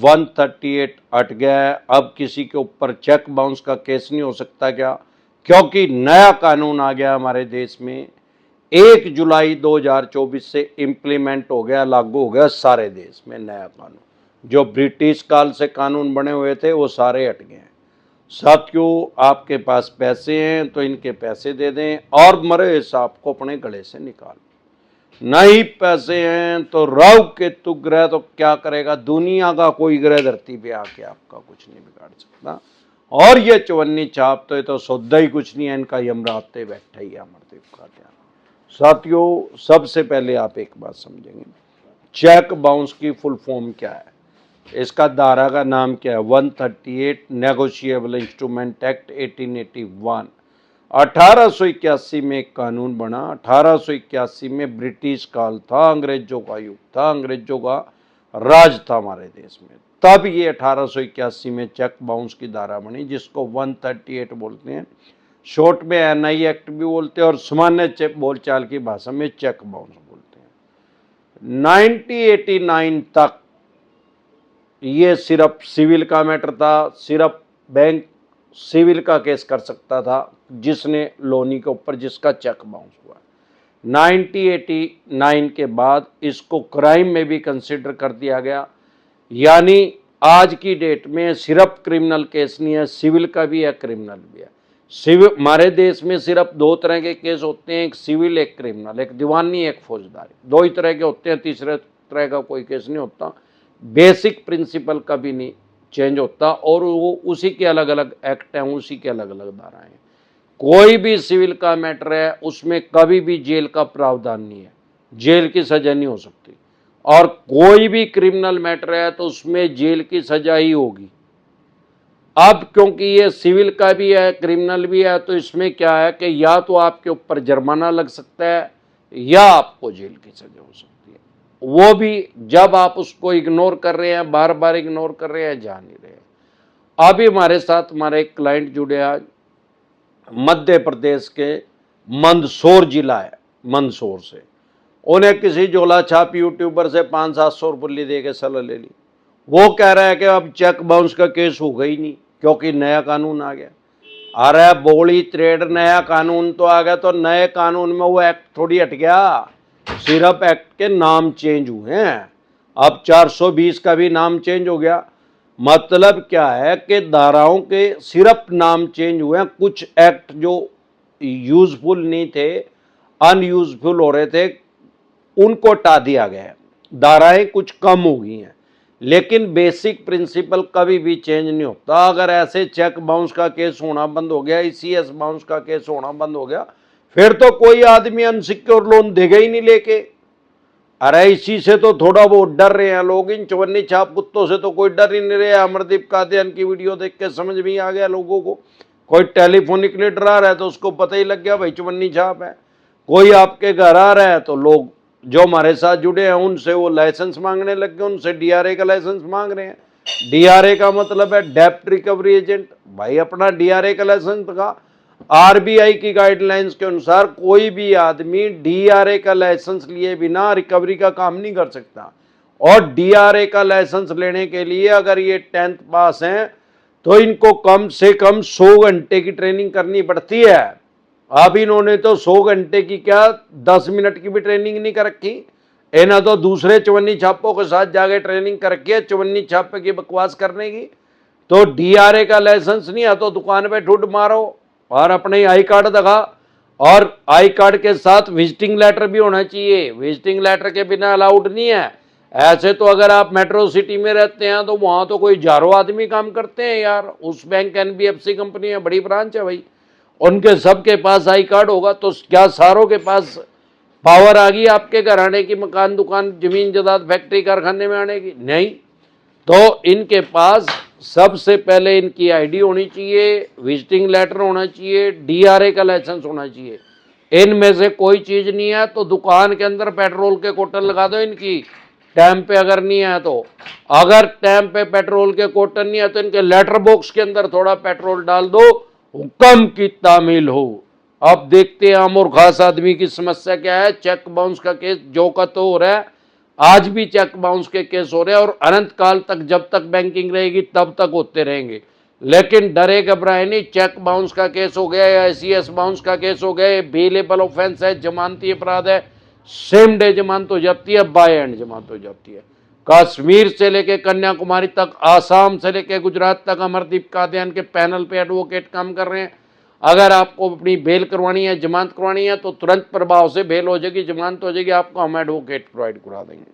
138 हट गया है। अब किसी के ऊपर चेक बाउंस का केस नहीं हो सकता क्या? क्योंकि नया कानून आ गया हमारे देश में, 1 जुलाई 2024 से इम्प्लीमेंट हो गया, लागू हो गया सारे देश में नया कानून। जो ब्रिटिश काल से कानून बने हुए थे वो सारे हट गए हैं। साथियों, आपके पास पैसे हैं तो इनके पैसे दे दें और मरे सांप को अपने गले से निकाल। नहीं पैसे हैं तो राहु केतु ग्रह तो क्या करेगा, दुनिया का कोई ग्रह धरती पे आके आपका कुछ नहीं बिगाड़ सकता। और ये चवन्नी छाप तो ये तो सौदा ही कुछ नहीं है, इनका यमराज पे बैठा ही है अमरदेव का ध्यान। साथियों, सबसे पहले आप एक बात समझेंगे, चेक बाउंस की फुल फॉर्म क्या है, इसका धारा का नाम क्या है? 138 नेगोशिएबल इंस्ट्रूमेंट एक्ट 1881। 1881 में एक कानून बना। 1881 में ब्रिटिश काल था, अंग्रेजों का युग था, अंग्रेजों का राज था हमारे देश में। तब ये 1881 में चेक बाउंस की धारा बनी, जिसको 138 बोलते हैं, शॉर्ट में एनआई एक्ट भी बोलते हैं और सामान्य बोलचाल की भाषा में चेक बाउंस बोलते हैं। 1989 तक ये सिर्फ सिविल का मैटर था, सिर्फ बैंक सिविल का केस कर सकता था जिसने लोनी के ऊपर जिसका चेक बाउंस हुआ। 1989 के बाद इसको क्राइम में भी कंसिडर कर दिया गया, यानी आज की डेट में सिर्फ क्रिमिनल केस नहीं है, सिविल का भी है, क्रिमिनल भी है। सिविल हमारे देश में सिर्फ 2 तरह के केस होते हैं, एक सिविल एक क्रिमिनल, एक दीवानी एक फौजदारी, 2 ही तरह के होते हैं, तीसरे तरह का कोई केस नहीं होता। बेसिक प्रिंसिपल कभी नहीं चेंज होता और वो उसी के अलग अलग एक्ट हैं, उसी के अलग अलग धाराएं हैं। कोई भी सिविल का मैटर है उसमें कभी भी जेल का प्रावधान नहीं है, जेल की सजा नहीं हो सकती। और कोई भी क्रिमिनल मैटर है तो उसमें जेल की सजा ही होगी। अब क्योंकि ये सिविल का भी है क्रिमिनल भी है, तो इसमें क्या है कि या तो आपके ऊपर जुर्माना लग सकता है या आपको जेल की सजा हो सकती है। वो भी जब आप उसको इग्नोर कर रहे हैं, बार बार इग्नोर कर रहे हैं, जान नहीं रहे। अभी हमारे साथ हमारे एक क्लाइंट जुड़े आज, मध्य प्रदेश के मंदसौर जिला है, मंदसौर से। उन्हें किसी झोला छाप यूट्यूबर से 500-700 रुपये दे के सलाह ले ली। वो कह रहा है कि अब चेक बाउंस का केस होगा ही नहीं क्योंकि नया कानून आ गया। अरे बोली ट्रेड, नया कानून तो आ गया तो नए कानून में वो एक्ट थोड़ी हट गया, सिर्फ एक्ट के नाम चेंज हुए हैं। अब 420 का भी नाम चेंज हो गया। मतलब क्या है कि धाराओं के सिर्फ नाम चेंज हुए हैं, कुछ एक्ट जो यूजफुल नहीं थे, अनयूजफुल हो रहे थे, उनको हटा दिया गया, धाराएं कुछ कम हो गई हैं, लेकिन बेसिक प्रिंसिपल कभी भी चेंज नहीं होता। अगर ऐसे चेक बाउंस का केस होना बंद हो गया, ईसीएस बाउंस का केस होना बंद हो गया, फिर तो कोई आदमी अनसिक्योर लोन देगा ही नहीं लेके। अरे इसी से तो थोड़ा बहुत डर रहे हैं लोग, इन चवन्नी छाप कुत्तों से तो कोई डर ही नहीं रहे। अमरदीप कादियान की वीडियो देख के समझ में आ गया लोगों को। कोई टेलीफोनिकली डरा रहा है तो उसको पता ही लग गया भाई चवन्नी छाप है। कोई आपके घर आ रहा है तो लोग जो हमारे साथ जुड़े हैं उनसे वो लाइसेंस मांगने लग गए, उनसे डीआरए का लाइसेंस मांग रहे हैं। डीआरए का मतलब है डेप्ट रिकवरी एजेंट। भाई अपना डीआरए का लाइसेंस का, आरबीआई की गाइडलाइंस के अनुसार कोई भी आदमी डीआरए का लाइसेंस लिए बिना रिकवरी का काम नहीं कर सकता। और डीआरए का लाइसेंस लेने के लिए अगर ये 10th पास हैं तो इनको कम से कम 100 घंटे की ट्रेनिंग करनी पड़ती है। अब इन्होंने तो 100 घंटे की क्या 10 मिनट की भी ट्रेनिंग नहीं कर रखी। इन्हें तो दूसरे चवन्नी छापों के साथ जाके ट्रेनिंग कर रखी है चवन्नी छापे की बकवास करने की। तो डीआरए का लाइसेंस नहीं है तो दुकान पे ठुड मारो और अपने आई कार्ड दिखा, और आई कार्ड के साथ विजिटिंग लेटर भी होना चाहिए। विजिटिंग लेटर के बिना अलाउड नहीं है। ऐसे तो अगर आप मेट्रो सिटी में रहते हैं तो वहां तो कोई हजारों आदमी काम करते हैं यार। उस बैंक एनबीएफसी कंपनी है, बड़ी ब्रांच है भाई, उनके सबके पास आई कार्ड होगा। तो क्या सारों के पास पावर आ गई आपके घर आने की, मकान दुकान जमीन जायदाद फैक्ट्री कारखाने में आने की? नहीं। तो इनके पास सबसे पहले इनकी आईडी होनी चाहिए, विजिटिंग लेटर होना चाहिए, डीआरए का लाइसेंस होना चाहिए। इनमें से कोई चीज नहीं है तो दुकान के अंदर पेट्रोल के कोटन लगा दो इनकी, टाइम पे अगर नहीं है तो। अगर टाइम पे पेट्रोल के कोटन नहीं है तो इनके लेटर बॉक्स के अंदर थोड़ा पेट्रोल डाल दो, हुक्म की तामील हो। अब देखते हैं आम और खास आदमी की समस्या क्या है। चेक बाउंस का केस जो का तो हो रहा है, आज भी चेक बाउंस के केस हो रहे हैं और अनंत काल तक, जब तक बैंकिंग रहेगी तब तक होते रहेंगे। लेकिन डरे घबराए नहीं, चेक बाउंस का केस हो गया या SES बाउंस का केस हो गया, बेलेबल ऑफेंस है, जमानती अपराध है, सेम डे जमानत हो जाती है, बाय एंड जमानत हो जाती है। कश्मीर से लेके कन्याकुमारी तक, आसाम से लेके गुजरात तक अमरदीप कादियान के पैनल पे एडवोकेट काम कर रहे हैं। अगर आपको अपनी बेल करवानी है, जमानत करवानी है, तो तुरंत प्रभाव से बेल हो जाएगी, जमानत हो जाएगी, आपको हम एडवोकेट प्रोवाइड करा देंगे।